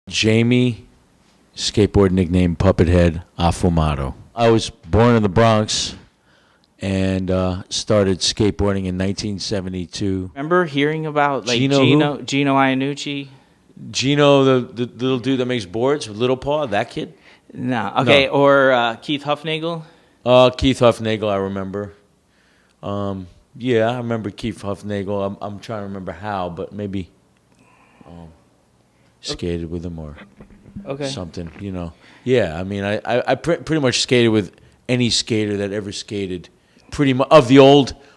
Jamie, skateboard nickname Puppethead Affumato. I was born in the Bronx and started skateboarding in 1972. Remember hearing about like Gino Gino Iannucci? Gino, the little dude that makes boards with Little Paw, that kid? No. Okay, No. or Keith Huffnagel? Keith Huffnagel, I remember. Yeah, I remember Keith Huffnagel. I'm trying to remember how, but maybe skated with him or something, you know. Yeah, I mean, I pretty much skated with any skater that ever skated, pretty much, of the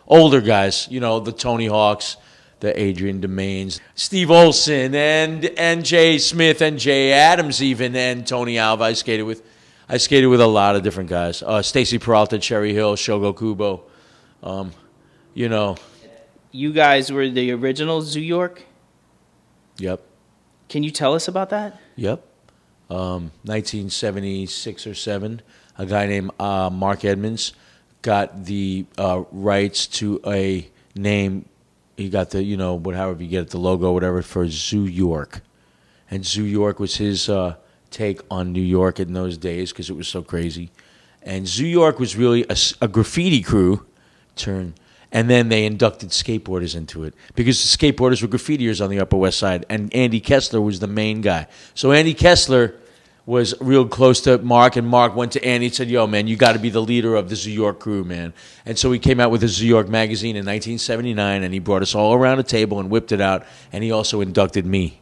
older guys, you know, the Tony Hawks, the Adrian Domains, Steve Olson, and Jay Smith, and Jay Adams even, and Tony Alva. I skated with a lot of different guys. Stacy Peralta, Cherry Hill, Shogo Kubo, you know. You guys were the original Zoo York? Yep. Can you tell us about that? Yep. 1976 or 7, a guy named Mark Edmonds got the rights to a name. He got the, you know, however you get it, the logo, whatever, for Zoo York. And Zoo York was his take on New York in those days because it was so crazy. And Zoo York was really a graffiti crew and then they inducted skateboarders into it because the skateboarders were graffitiers on the Upper West Side, and Andy Kessler was the main guy. So Andy Kessler was real close to Mark, and Mark went to Andy and said, yo, man, you got to be the leader of the Zoo York crew, man. And so he came out with the Zoo York magazine in 1979, and he brought us all around a table and whipped it out, and he also inducted me.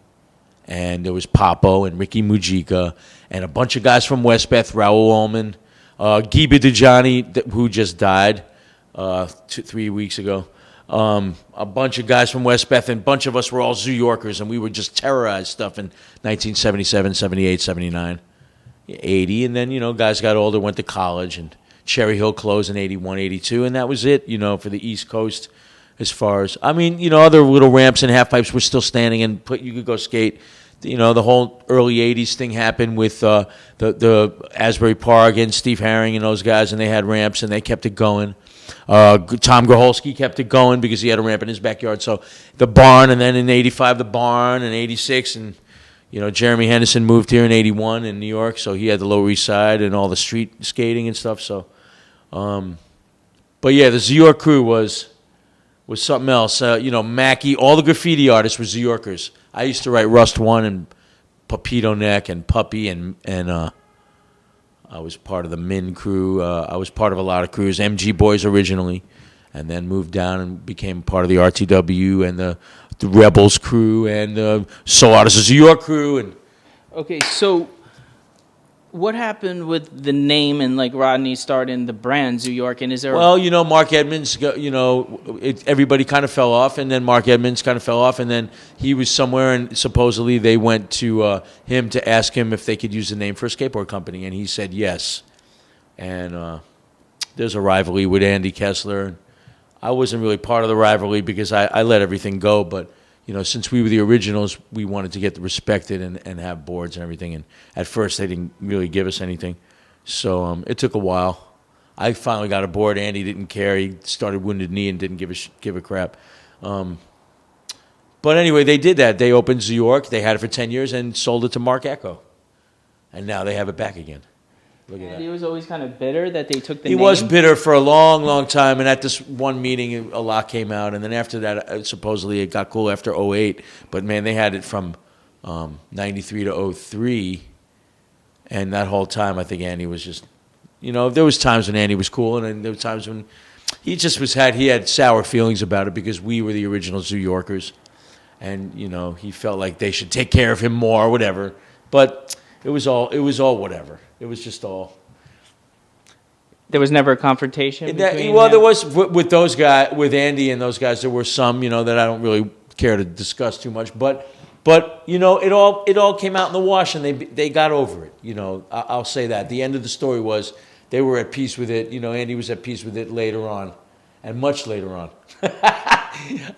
And there was Papo and Ricky Mujica and a bunch of guys from West Beth, Raul Ullman, Giba Dejani, who just died 3 weeks ago. A bunch of guys from West Beth, and a bunch of us were all Zoo Yorkers, and we would just terrorize stuff in 1977, 78, 79, 80. And then, you know, guys got older, went to college, and Cherry Hill closed in 81, 82, and that was it, you know, for the East Coast as far as, I mean, you know, other little ramps and half pipes were still standing, and you could go skate. You know, the whole early 80s thing happened with the Asbury Park and Steve Herring and those guys, and they had ramps, and they kept it going. Tom Groholski kept it going because he had a ramp in his backyard. So the barn, and then in 85, the barn, and 86, and, you know, Jeremy Henderson moved here in 81 in New York, so he had the Lower East Side and all the street skating and stuff. So, but yeah, the Zoo York crew was something else. You know, Mackie, all the graffiti artists were Zoo Yorkers. I used to write Rust One and Papito Neck and Puppy, and I was part of the Min crew. I was part of a lot of crews, MG Boys originally, and then moved down and became part of the RTW and the Rebels crew and the Soul Artists of Zoo York crew. And Okay, so what happened with the name and like Rodney starting the brand Zoo York? And is there? Well, you know, Mark Edmonds, you know, everybody kind of fell off, and then Mark Edmonds kind of fell off, and then he was somewhere, and supposedly they went to him to ask him if they could use the name for a skateboard company, and he said yes. And there's a rivalry with Andy Kessler. I wasn't really part of the rivalry because I let everything go, but you know, since we were the originals, we wanted to get respected and have boards and everything. And at first, they didn't really give us anything. So it took a while. I finally got a board. Andy didn't care. He started Wounded Knee and didn't give a crap. But anyway, they did that. They opened Zoo York. They had it for 10 years and sold it to Mark Echo. And now they have it back again. Look at that. He was always kind of bitter that they took the He name. was bitter for a long, long time, and at this one meeting, a lot came out, and then after that, supposedly it got cool after '08, but man, they had it from 93 to '03, and that whole time, I think Andy was just, you know, there was times when Andy was cool, and then there were times when he just he had sour feelings about it because we were the original Zoo Yorkers, and, you know, he felt like they should take care of him more or whatever, but it was all whatever. It was just all. There was never a confrontation between well, them? there was with those guys, with Andy and those guys. There were some, you know, that I don't really care to discuss too much. But you know, it all came out in the wash, and they got over it. You know, I'll say that. The end of the story was they were at peace with it. You know, Andy was at peace with it later on, and much later on.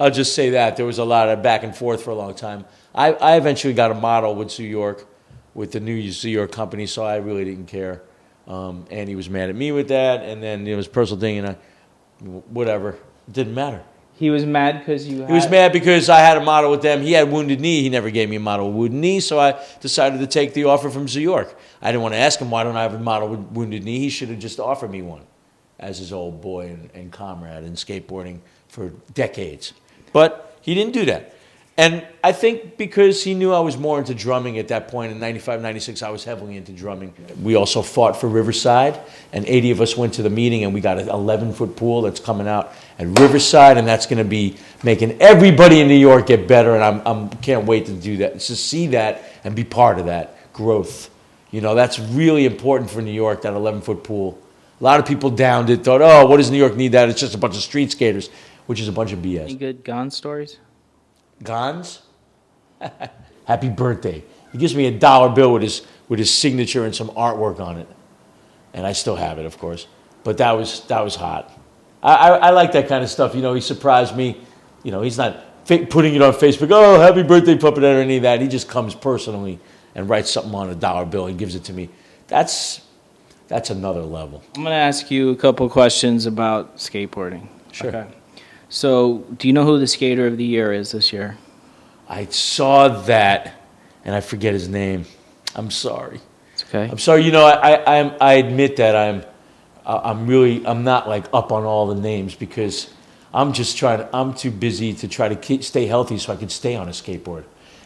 I'll just say that there was a lot of back and forth for a long time. I eventually got a model with Zoo York, with the new Zoo York company, so I really didn't care. Andy was mad at me with that, and then it was a personal thing, and whatever. It didn't matter. He was mad because you. He was mad because I had a model with them. He had wounded knee. He never gave me a model with wounded knee, so I decided to take the offer from New York. I didn't want to ask him, why don't I have a model with wounded knee? He should have just offered me one as his old boy and comrade in skateboarding for decades. But he didn't do that. And I think because he knew I was more into drumming at that point, in 95, 96, I was heavily into drumming. We also fought for Riverside, and 80 of us went to the meeting, and we got an 11-foot pool that's coming out at Riverside, and that's going to be making everybody in New York get better, and I can't wait to do that, to see that and be part of that growth. You know, that's really important for New York, that 11-foot pool. A lot of people downed it, thought, oh, what does New York need that? It's just a bunch of street skaters, which is a bunch of BS. Any good Gone stories? Gons? Happy birthday. He gives me a dollar bill with his signature and some artwork on it. And I still have it, of course. But that was hot. I like that kind of stuff. You know, he surprised me. You know, he's not putting it on Facebook, oh, happy birthday, Puppethead, or any of that. He just comes personally and writes something on a dollar bill and gives it to me. That's another level. I'm going to ask you a couple questions about skateboarding. Sure. Okay. So, do you know who the Skater of the Year is this year? I saw that, and I forget his name. I'm sorry. It's okay. I'm sorry. You know, I admit that I'm not like up on all the names because I'm too busy to try to stay healthy so I could stay on a skateboard.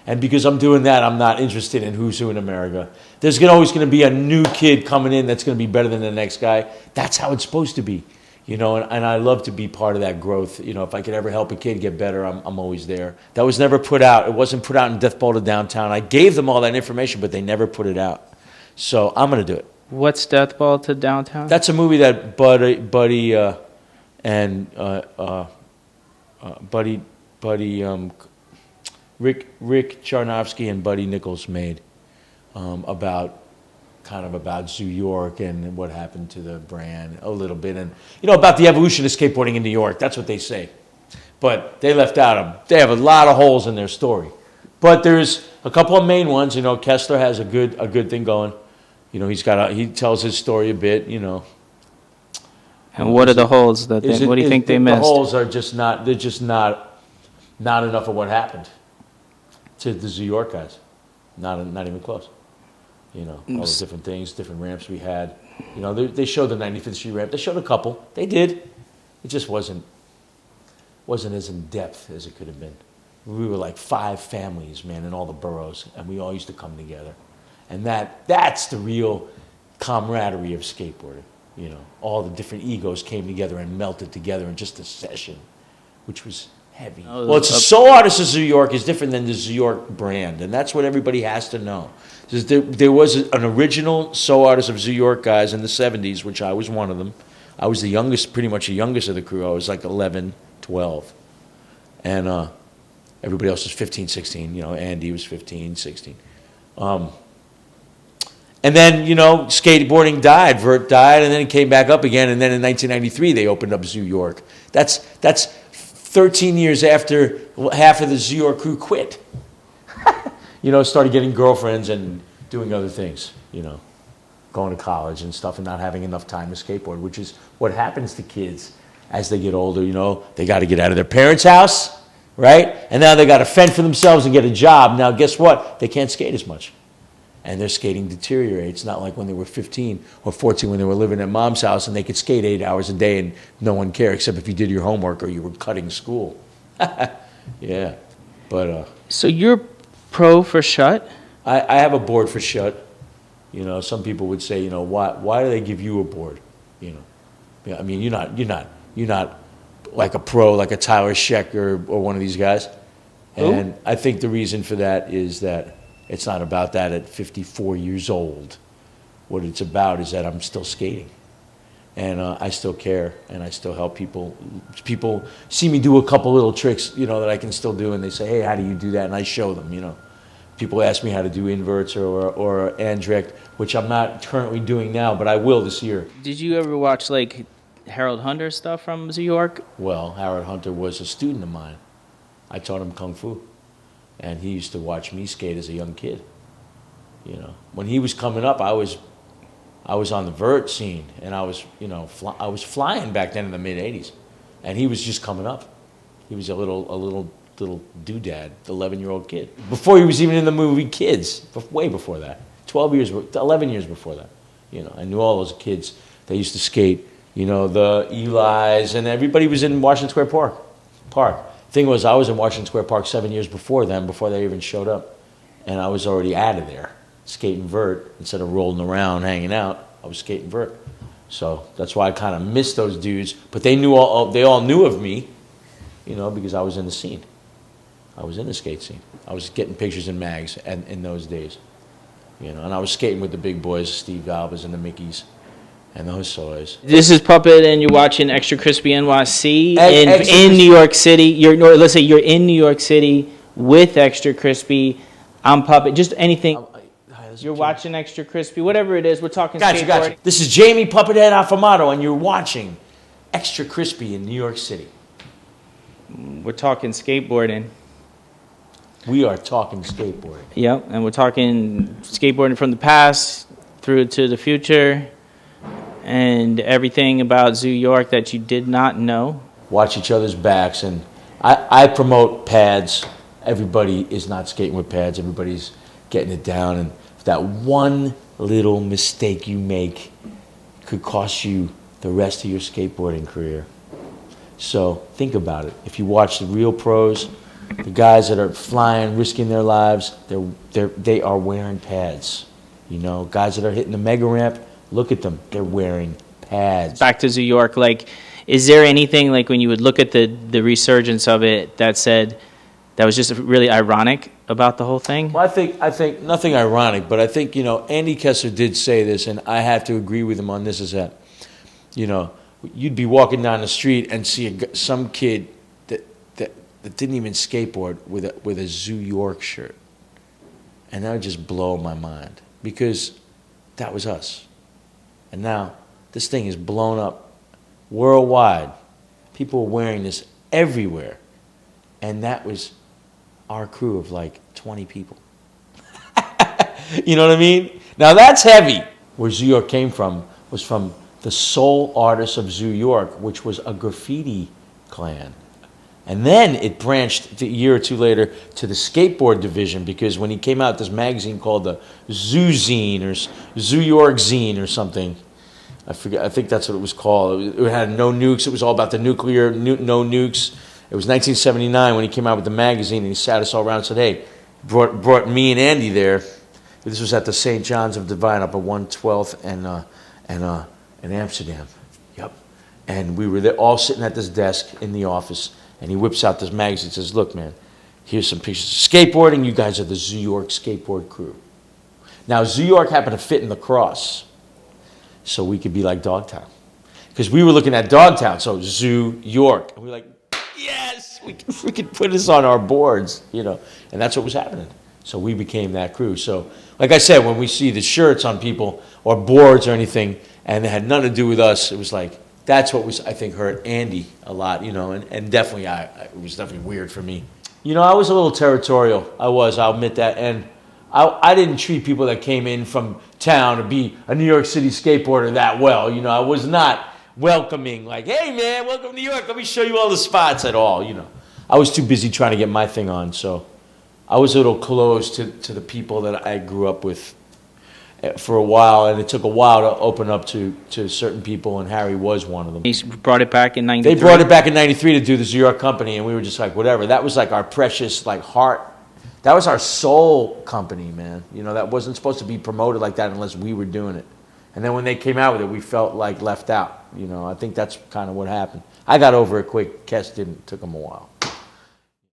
And because I'm doing that, I'm not interested in who's who in America. There's always going to be a new kid coming in that's going to be better than the next guy. That's how it's supposed to be. You know, and I love to be part of that growth. You know, if I could ever help a kid get better, I'm always there. That was never put out. It wasn't put out in Death Ball to Downtown. I gave them all that information, but they never put it out. So I'm going to do it. What's Death Ball to Downtown? That's a movie that Rick Charnofsky and Buddy Nichols made about New York and what happened to the brand a little bit, and you know, about the evolution of skateboarding in New York. That's what they say, but they left out they have a lot of holes in their story. But there's a couple of main ones. You know, Kessler has a good thing going. You know, he tells his story a bit. You know, and what are the holes what do you think they missed? The holes are just not. They're just not enough of what happened to the New York guys. Not even close. You know, all the different things, different ramps we had. You know, they showed the 95th Street ramp. They showed a couple. They did. It just wasn't as in depth as it could have been. We were like 5 families, man, in all the boroughs, and we all used to come together. And that's the real camaraderie of skateboarding. You know, all the different egos came together and melted together in just a session, which was heavy. Well, it's a Soul Artists of New York is different than the New York brand, and that's what everybody has to know. There was an original Soul Artists of New York guys in the 70s, which I was one of them. I was the youngest, pretty much the youngest of the crew. I was like 11, 12. And everybody else was 15, 16. You know, Andy was 15, 16. And then, you know, skateboarding died. Vert died, and then it came back up again. And then in 1993, they opened up New York. That's 13 years after half of the New York crew quit. You know, started getting girlfriends and doing other things, you know, going to college and stuff and not having enough time to skateboard, which is what happens to kids as they get older. You know, they got to get out of their parents' house, right? And now they got to fend for themselves and get a job. Now, guess what? They can't skate as much. And their skating deteriorates, not like when they were 15 or 14 when they were living at mom's house and they could skate 8 hours a day and no one cared except if you did your homework or you were cutting school. Yeah. But so you're pro for shut? I have a board for shut. You know, some people would say, you know, why do they give you a board? You know, yeah, I mean, you're not like a pro, like a Tyler Sheck or one of these guys. And Who? I think the reason for that is that it's not about that at 54 years old. What it's about is that I'm still skating. And I still care, and I still help people. People see me do a couple little tricks, you know, that I can still do, and they say, hey, how do you do that? And I show them, you know. People ask me how to do inverts or Andrecht, which I'm not currently doing now, but I will this year. Did you ever watch, like, Harold Hunter stuff from New York? Well, Harold Hunter was a student of mine. I taught him Kung Fu. And he used to watch me skate as a young kid. You know, when he was coming up, I was on the vert scene, and I was, you know, I was flying back then in the mid '80s, and he was just coming up. He was a little doodad, 11-year-old kid. Before he was even in the movie Kids, way before that. 11 years before that. You know, I knew all those kids that used to skate. You know, the Eli's, and everybody was in Washington Square Park. Thing was, I was in Washington Square Park 7 years before them, before they even showed up. And I was already out of there, skating vert. Instead of rolling around, hanging out, I was skating vert. So that's why I kind of missed those dudes. But they all knew of me, you know, because I was in the scene. I was in the skate scene. I was getting pictures in mags in those days. You know, and I was skating with the big boys, Steve Galvas and the Mickeys. And those toys. This is Puppet, and you're watching Extra Crispy NYC Extra in New York City. Let's say you're in New York City with Extra Crispy. I'm Puppet. Just anything. You're watching Extra Crispy, whatever it is. We're talking skateboarding. Gotcha. This is Jamie Puppethead Afamato, and you're watching Extra Crispy in New York City. We're talking skateboarding. We are talking skateboarding. Yep, and we're talking skateboarding from the past through to the future. And everything about Zoo York that you did not know. Watch each other's backs, and I promote pads. Everybody is not skating with pads. Everybody's getting it down, and that one little mistake you make could cost you the rest of your skateboarding career. So think about it. If you watch the real pros, the guys that are flying, risking their lives, they are wearing pads. You know, guys that are hitting the mega ramp, look at them. They're wearing pads. Back to Zoo York, like, is there anything, like, when you would look at the resurgence of it that said that was just really ironic about the whole thing? Well, I think nothing ironic, but I think, you know, Andy Kessler did say this, and I have to agree with him on this, is that, you know, you'd be walking down the street and see some kid that didn't even skateboard with a Zoo York shirt. And that would just blow my mind, because that was us. And now this thing is blown up worldwide. People are wearing this everywhere. And that was our crew of like 20 people. You know what I mean? Now that's heavy. Where Zoo York came from was from the sole artist of Zoo York, which was a graffiti clan. And then it branched a year or two later to the skateboard division, because when he came out with this magazine called the Zoo Zine or Zoo York Zine or something, I forget. I think that's what it was called. It had no nukes. It was all about the no nukes. It was 1979 when he came out with the magazine, and he sat us all around and said, "Hey," brought me and Andy there. This was at the St. John's of Divine up at 112th and Amsterdam. Yep. And we were there all sitting at this desk in the office. And he whips out this magazine and says, "Look, man, here's some pictures of skateboarding. You guys are the Zoo York skateboard crew." Now, Zoo York happened to fit in the cross, so we could be like Dogtown. Because we were looking at Dogtown, so Zoo York. And we were like, yes, we could put this on our boards, you know. And that's what was happening. So we became that crew. So, like I said, when we see the shirts on people or boards or anything, and it had nothing to do with us, it was like, that's what was, I think, hurt Andy a lot, you know, and definitely, it was definitely weird for me. You know, I was a little territorial. I'll admit that. And I didn't treat people that came in from town to be a New York City skateboarder that well. You know, I was not welcoming, like, "Hey, man, welcome to New York. Let me show you all the spots," at all, you know. I was too busy trying to get my thing on, so I was a little close to the people that I grew up with for a while, and it took a while to open up to certain people, and Harry was one of them. He brought it back in 93. They brought it back in 93 to do the Zoo York company, and we were just like, whatever. That was like our precious, like, heart. That was our soul company, man. You know, that wasn't supposed to be promoted like that unless we were doing it. And then when they came out with it, we felt like left out. You know, I think that's kind of what happened. I got over it quick. Kes didn't. It took him a while.